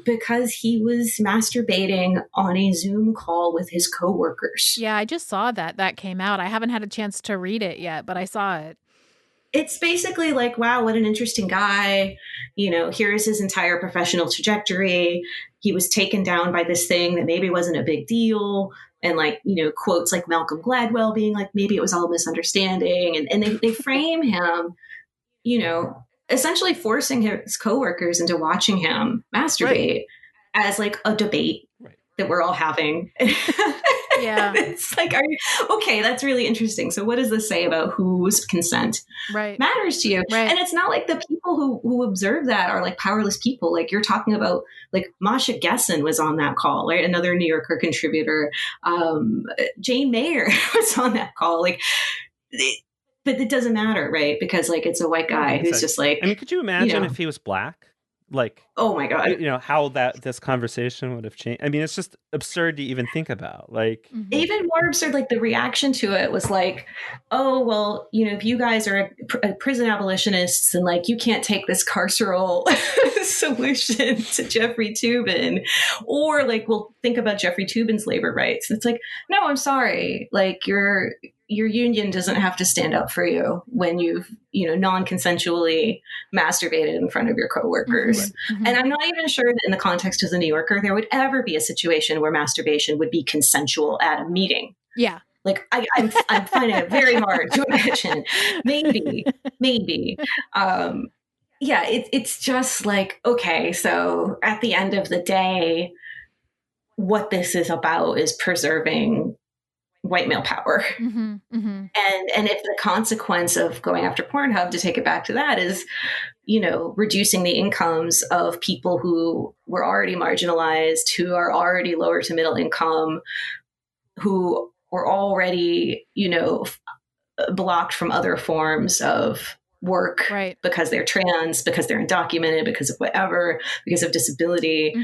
because he was masturbating on a Zoom call with his coworkers. Yeah, I just saw that came out. I haven't had a chance to read it yet, but I saw it. It's basically like, wow, what an interesting guy. You know, here's his entire professional trajectory. He was taken down by this thing that maybe wasn't a big deal. And like, you know, quotes like Malcolm Gladwell being like, maybe it was all a misunderstanding. And they frame him, you know, essentially forcing his coworkers into watching him masturbate as like a debate that we're all having. Yeah. It's like, okay, that's really interesting. So what does this say about whose consent matters to you? Right. And it's not like the people who observe that are like powerless people. Like you're talking about, like Masha Gessen was on that call, right? Another New Yorker contributor. Jane Mayer was on that call. Like, but it doesn't matter, right? Because like it's a white guy who's just like, I mean, could you imagine if he was black? Like, oh my God, you know, how this conversation would have changed. I mean, it's just absurd to even think about. Like, even more absurd, like the reaction to it was like, oh, well, you know, if you guys are prison abolitionists and like, you can't take this carceral solution to Jeffrey Toobin, or like, we'll think about Jeffrey Toobin's labor rights. It's like, no, I'm sorry. Like your union doesn't have to stand up for you when you've, you know, non-consensually masturbated in front of your coworkers. And I'm not even sure that in the context of the New Yorker, there would ever be a situation where masturbation would be consensual at a meeting. Yeah. Like I'm finding it very hard to imagine. Maybe. Yeah, it's just like, okay, so at the end of the day, what this is about is preserving white male power. And if the consequence of going after Pornhub, to take it back to that, is, you know, reducing the incomes of people who were already marginalized, who are already lower to middle income, who were already, you know, blocked from other forms of work because they're trans, because they're undocumented, because of whatever, because of disability.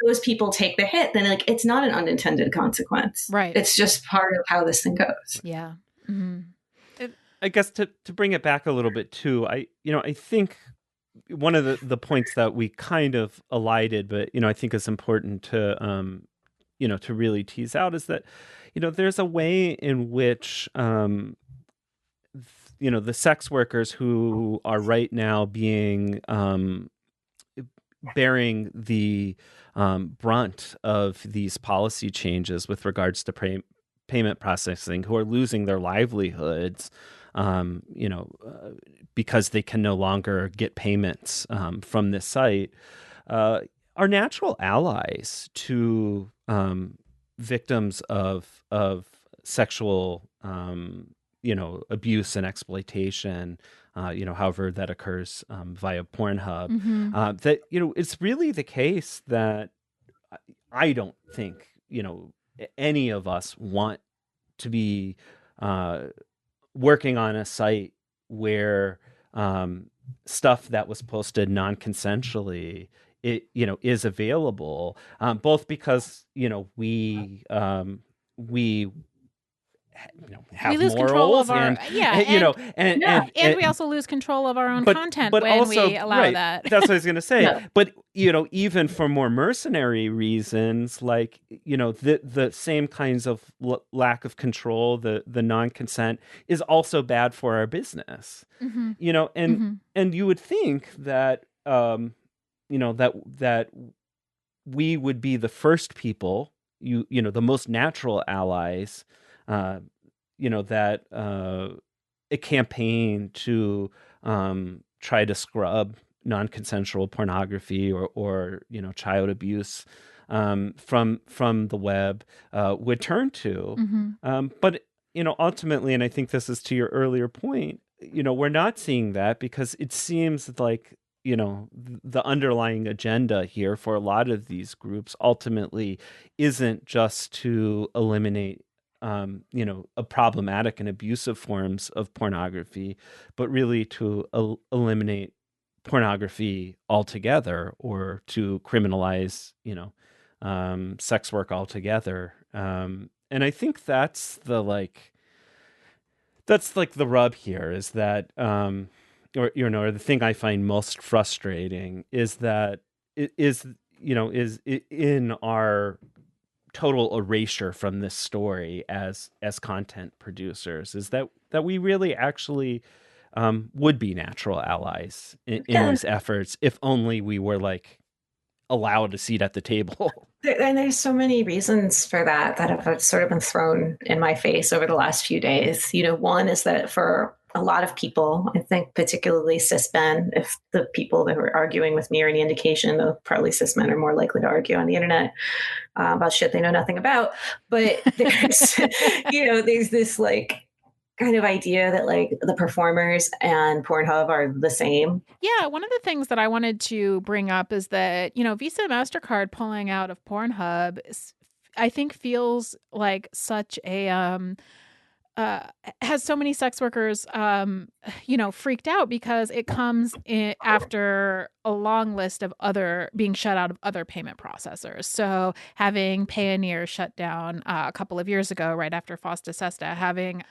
Those people take the hit, then like it's not an unintended consequence. Right. It's just part of how this thing goes. Yeah. I guess to bring it back a little bit too, I think one of the points that we kind of elided, but, you know, I think is important to, you know, to really tease out is that, you know, there's a way in which, you know, the sex workers who are right now being bearing the brunt of these policy changes with regards to payment processing, who are losing their livelihoods, you know, because they can no longer get payments from this site, are natural allies to victims of sexual you know, abuse and exploitation, you know, however that occurs via Pornhub. That, you know, it's really the case that I don't think, you know, any of us want to be working on a site where stuff that was posted non-consensually, it, you know, is available, both because, you know, we have we lose morals control of our and you know and we also lose control of our own content when also, we allow that. That's what I was going to say. But, you know, even for more mercenary reasons, like, you know, the same kinds of lack of control, the non-consent is also bad for our business. You know, and you would think that you know, that we would be the first people, you know, the most natural allies, you know, that a campaign to try to scrub non-consensual pornography or you know, child abuse from the web would turn to. But, you know, ultimately, and I think this is to your earlier point, you know, we're not seeing that because it seems like, you know, the underlying agenda here for a lot of these groups ultimately isn't just to eliminate you know, a problematic and abusive forms of pornography, but really to eliminate pornography altogether, or to criminalize, you know, sex work altogether. And I think that's the rub here, is that, or the thing I find most frustrating is that it is in our total erasure from this story as content producers, is that we really actually would be natural allies in these efforts if only we were allowed a seat at the table. And there's so many reasons for that have sort of been thrown in my face over the last few days. One is that for a lot of people, I think particularly cis men, if the people that were arguing with me are any indication, though probably cis men are more likely to argue on the internet about shit they know nothing about. But there's, there's this kind of idea that the performers and Pornhub are the same. Yeah, one of the things that I wanted to bring up is that, Visa and Mastercard pulling out of Pornhub, I think feels like such a has so many sex workers, freaked out because it comes in after a long list of being shut out of other payment processors. So having Payoneer shut down a couple of years ago, right after FOSTA SESTA, having,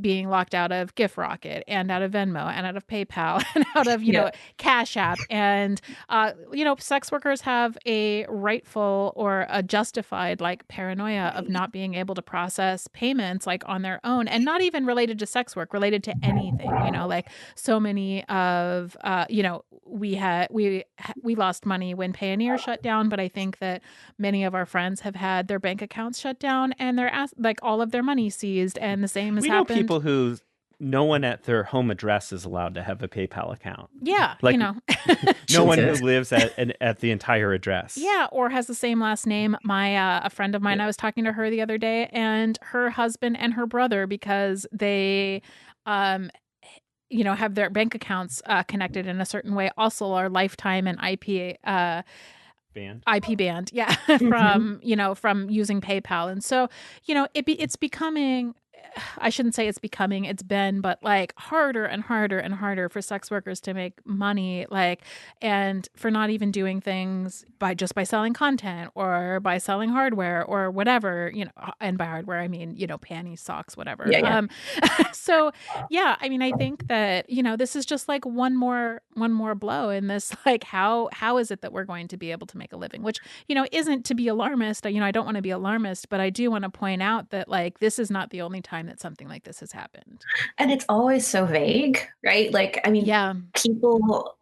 being locked out of Gift Rocket and out of Venmo and out of PayPal and out of, Cash App. And, sex workers have a rightful or a justified paranoia of not being able to process payments on their own, and not even related to sex work, related to anything, so many of, we lost money when Payoneer shut down, but I think that many of our friends have had their bank accounts shut down and their all of their money seized, and the same has happened. We know people who no one at their home address is allowed to have a PayPal account. Yeah, no one who lives at the entire address. Yeah, or has the same last name. A friend of mine, I was talking to her the other day, and her husband and her brother, because they have their bank accounts connected in a certain way, also are lifetime and IP banned, yeah, from using PayPal. And so, it's becoming, I shouldn't say it's been, but harder and harder and harder for sex workers to make money, and for not even doing things by selling content or by selling hardware or whatever, and by hardware, I mean, panties, socks, whatever. Yeah. So yeah, I mean, I think that, this is just one more blow in this, how is it that we're going to be able to make a living, which, isn't to be alarmist. I don't want to be alarmist, but I do want to point out that this is not the only time that something like this has happened. And it's always so vague, right? People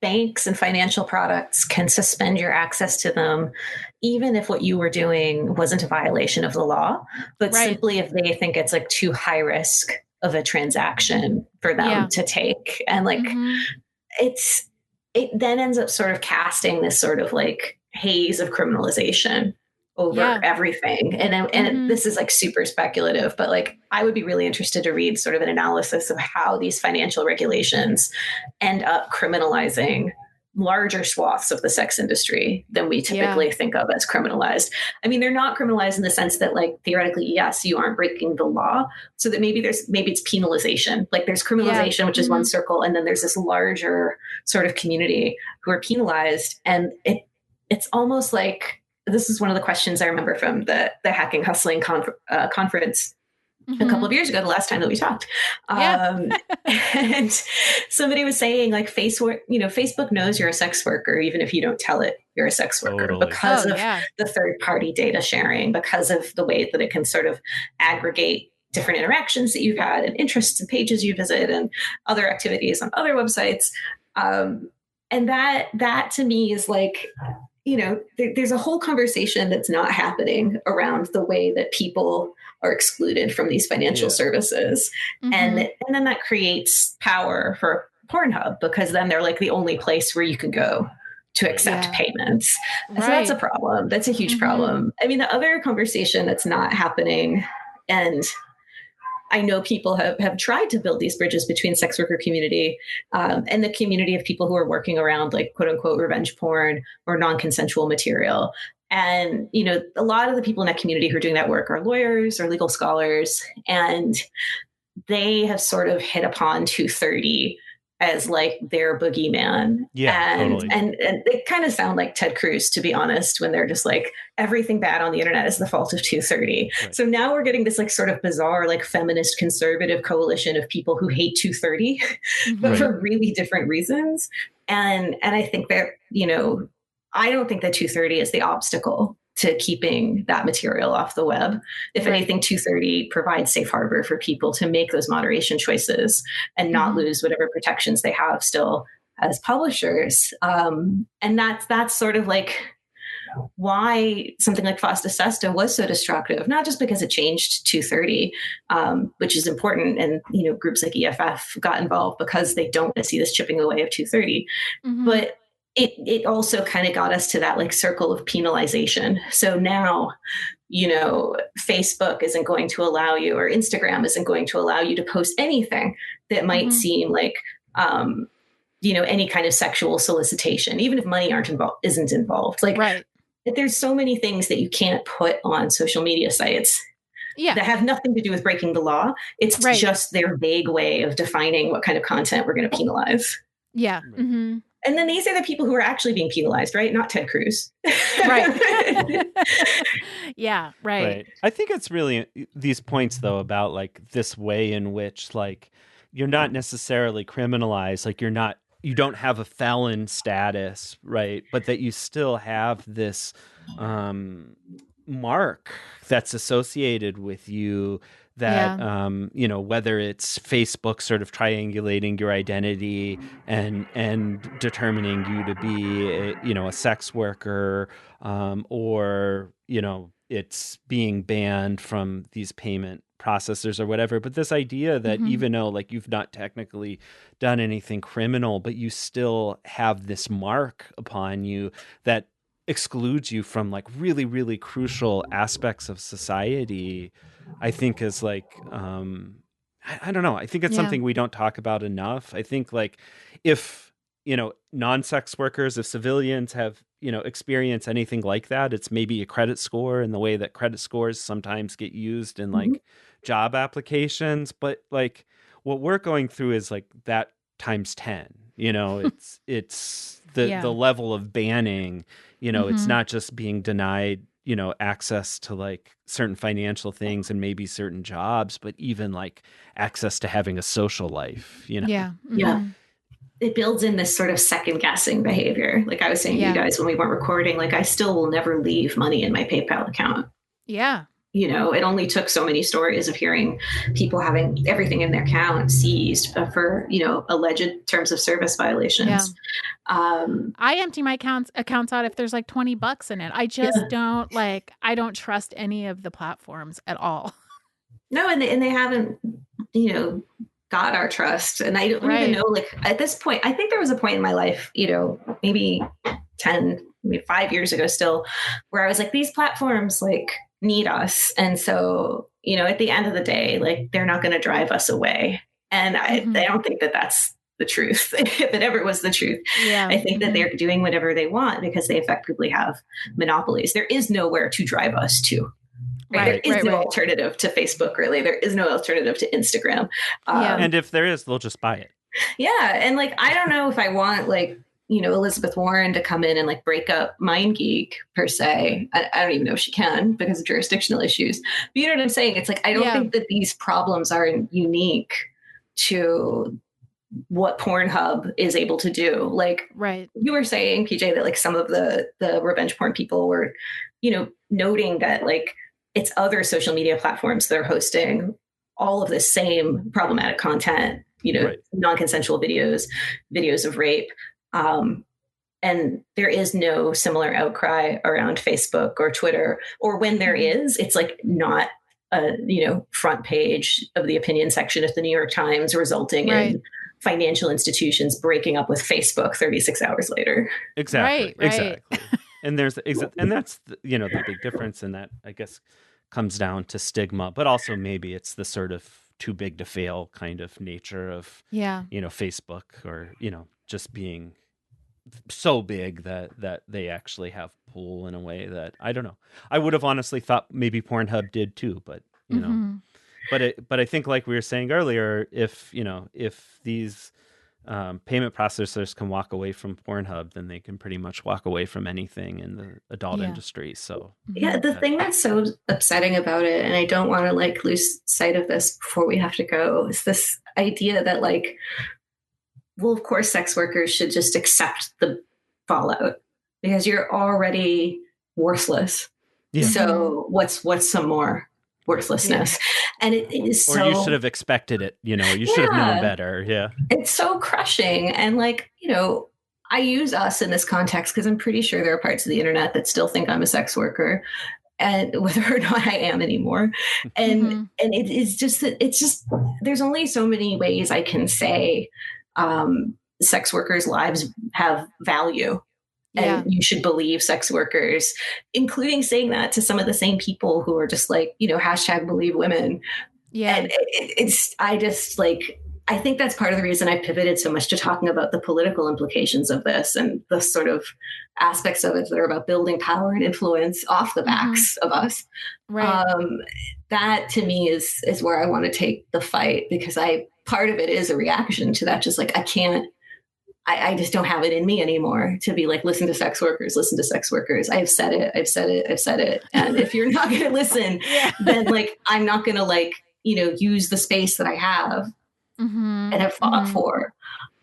banks and financial products can suspend your access to them, even if what you were doing wasn't a violation of the law, but simply if they think it's too high risk of a transaction for them to take. And it then ends up sort of casting this sort of haze of criminalization over everything. And this is super speculative, but I would be really interested to read sort of an analysis of how these financial regulations end up criminalizing larger swaths of the sex industry than we typically think of as criminalized. I mean, they're not criminalized in the sense that theoretically, yes, you aren't breaking the law. So that maybe it's penalization. There's criminalization, which is one circle. And then there's this larger sort of community who are penalized. And it's almost this is one of the questions I remember from the Hacking Hustling conference a couple of years ago, the last time that we talked. And somebody was saying Facebook knows you're a sex worker, even if you don't tell it you're a sex worker, because of the third party data sharing, because of the way that it can sort of aggregate different interactions that you've had and interests and pages you visit and other activities on other websites. And that to me is there's a whole conversation that's not happening around the way that people are excluded from these financial services. And then that creates power for Pornhub, because then they're the only place where you can go to accept payments. So that's a problem. That's a huge problem. I mean, the other conversation that's not happening, and I know people have tried to build these bridges between sex worker community and the community of people who are working around quote unquote revenge porn or non-consensual material. And, a lot of the people in that community who are doing that work are lawyers or legal scholars, and they have sort of hit upon 230 as like their boogeyman. Yeah, and, totally. and they kind of sound like Ted Cruz, to be honest, when they're just like, everything bad on the internet is the fault of 230. Right. So now we're getting this like sort of bizarre, like feminist conservative coalition of people who hate 230, but for really different reasons. And I think that, I don't think that 230 is the obstacle to keeping that material off the web. If anything, 230 provides safe harbor for people to make those moderation choices and not lose whatever protections they have still as publishers. And that's sort of like why something like FOSTA SESTA was so destructive, not just because it changed 230, which is important. And, groups like EFF got involved because they don't want to see this chipping away of 230, but it also kind of got us to that like circle of penalization. So now, Facebook isn't going to allow you, or Instagram isn't going to allow you to post anything that might seem like, any kind of sexual solicitation, even if money isn't involved. Like, there's so many things that you can't put on social media sites that have nothing to do with breaking the law. It's just their vague way of defining what kind of content we're going to penalize. Yeah. Mm-hmm. And then these are the people who are actually being penalized, right? Not Ted Cruz. Right. Yeah, right. I think it's really these points, though, about like this way in which like you're not necessarily criminalized, like you don't have a felon status, right? But that you still have this mark that's associated with you that, whether it's Facebook sort of triangulating your identity and determining you to be, a sex worker, or, it's being banned from these payment processors or whatever. But this idea that even though like you've not technically done anything criminal, but you still have this mark upon you that excludes you from like really, really crucial aspects of society, I think is like, I don't know. I think it's something we don't talk about enough. I think like if, non-sex workers, if civilians have, experience anything like that, it's maybe a credit score and the way that credit scores sometimes get used in like job applications. But like what we're going through is like that times 10, it's the level of banning, it's not just being denied, access to like certain financial things and maybe certain jobs, but even like access to having a social life, Yeah. Mm-hmm. Yeah. It builds in this sort of second guessing behavior. Like I was saying to you guys when we weren't recording, like I still will never leave money in my PayPal account. Yeah. It only took so many stories of hearing people having everything in their account seized for, alleged terms of service violations. Yeah. I empty my accounts out if there's like $20 in it. I just I don't trust any of the platforms at all. No, and they haven't, got our trust. And I don't even know, like at this point, I think there was a point in my life, maybe 5 years ago still, where I was like, these platforms like need us. And so, at the end of the day, like they're not going to drive us away. And I don't think that that's the truth. If it ever was the truth, I think that they're doing whatever they want because they effectively have monopolies. There is nowhere to drive us to. Right? There is no alternative to Facebook, really. There is no alternative to Instagram. And if there is, they'll just buy it. Yeah. And like, I don't know if I want like, Elizabeth Warren to come in and like break up MindGeek per se. I don't even know if she can because of jurisdictional issues. But you know what I'm saying? It's like, I don't think that these problems are unique to what Pornhub is able to do. Like you were saying, PJ, that like some of the revenge porn people were, noting that like, it's other social media platforms that are hosting all of the same problematic content, non-consensual videos of rape. And there is no similar outcry around Facebook or Twitter, or when there is, it's like not a, front page of the opinion section of the New York Times, resulting in financial institutions breaking up with Facebook 36 hours later. Exactly. Exactly. And that's the big difference in that, I guess, comes down to stigma, but also maybe it's the sort of too big to fail kind of nature of Facebook, or just being so big that they actually have pull in a way that I don't know. I would have honestly thought maybe Pornhub did too, but but I think like we were saying earlier, if these payment processors can walk away from Pornhub, then they can pretty much walk away from anything in the adult industry. So yeah, the thing that's so upsetting about it, and I don't want to like lose sight of this before we have to go, is this idea that like, well, of course, sex workers should just accept the fallout because you're already worthless. Yeah. So what's some more worthlessness? Yeah. And it is so... Or you should have expected it, you should have known better. Yeah. It's so crushing. And like, I use us in this context because I'm pretty sure there are parts of the internet that still think I'm a sex worker, and whether or not I am anymore. And and it is just that there's only so many ways I can say sex workers' lives have value. And you should believe sex workers, including saying that to some of the same people who are just like, hashtag believe women. Yeah. And I think that's part of the reason I pivoted so much to talking about the political implications of this and the sort of aspects of it that are about building power and influence off the backs of us. Right. That to me is where I want to take the fight, because part of it is a reaction to that. Just like, I just don't have it in me anymore to be like, listen to sex workers. I've said it. And if you're not going to listen, then like, I'm not going to like, use the space that I have and have fought for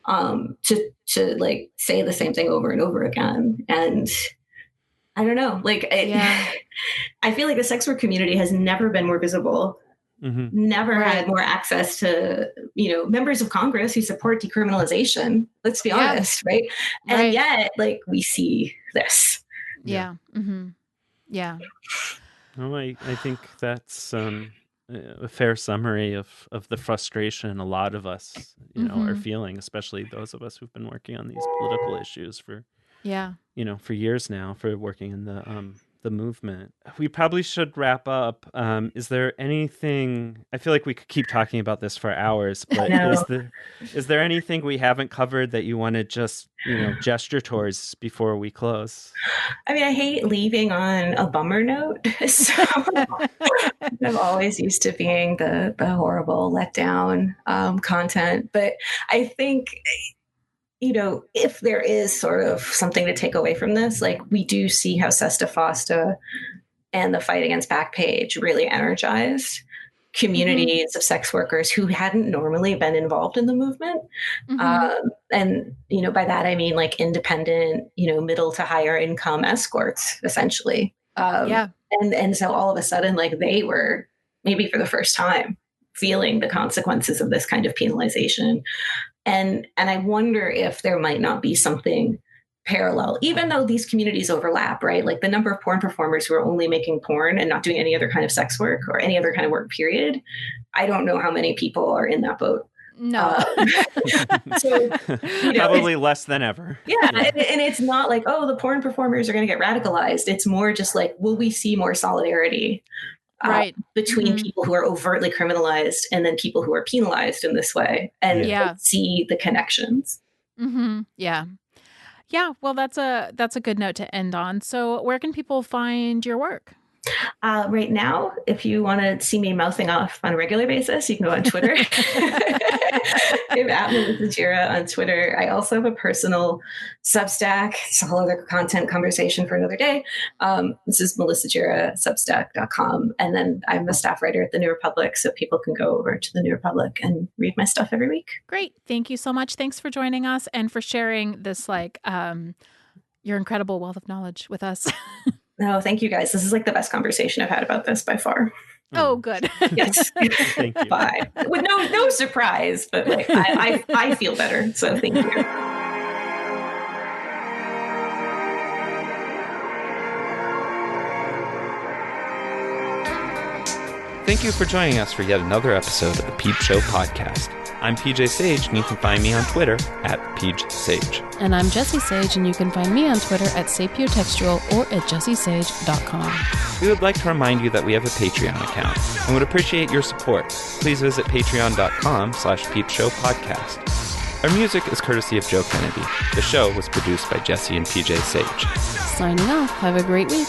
to like say the same thing over and over again. And I don't know, like, I feel like the sex work community has never been more visible. Never had more access to, members of Congress who support decriminalization. Let's be honest, right? And yet, like, we see this. Yeah. Yeah. Well, I think that's a fair summary of the frustration a lot of us, are feeling, especially those of us who've been working on these political issues for years now, for working in the movement. We probably should wrap up. Is there anything, I feel like we could keep talking about this for hours, but is there anything we haven't covered that you want to just, gesture towards before we close? I mean, I hate leaving on a bummer note. So I'm always used to being the horrible letdown content, but I think if there is sort of something to take away from this, like we do see how Sesta Fosta and the fight against Backpage really energized communities of sex workers who hadn't normally been involved in the movement. And, by that, I mean like independent, middle to higher income escorts, essentially. And so all of a sudden, like they were maybe for the first time feeling the consequences of this kind of penalization. And I wonder if there might not be something parallel, even though these communities overlap, right? Like the number of porn performers who are only making porn and not doing any other kind of sex work or any other kind of work, period. I don't know how many people are in that boat. No. So, probably less than ever. Yeah. And it's not like, oh, the porn performers are going to get radicalized. It's more just like, will we see more solidarity between people who are overtly criminalized and then people who are penalized in this way, and see the connections. Yeah. Well, that's a good note to end on. So where can people find your work? Right now, if you want to see me mouthing off on a regular basis, you can go on Twitter. I'm at Melissa Gira on Twitter. I also have a personal Substack. It's a whole other content conversation for another day. This is melissagirasubstack.com. And then I'm a staff writer at the New Republic, so people can go over to the New Republic and read my stuff every week. Great. Thank you so much. Thanks for joining us and for sharing this, your incredible wealth of knowledge with us. No, thank you guys. This is like the best conversation I've had about this by far. Oh, good. Yes. Thank you. Bye. With no surprise, but like I feel better. So thank you. Thank you for joining us for yet another episode of the Peep Show podcast. I'm PJ Sage, and you can find me on Twitter at PeachSage. And I'm Jessie Sage, and you can find me on Twitter at sapiotextual or at jessiesage.com. We would like to remind you that we have a Patreon account and would appreciate your support. Please visit patreon.com/peepshowpodcast. Our music is courtesy of Joe Kennedy. The show was produced by Jessie and PJ Sage. Signing off. Have a great week.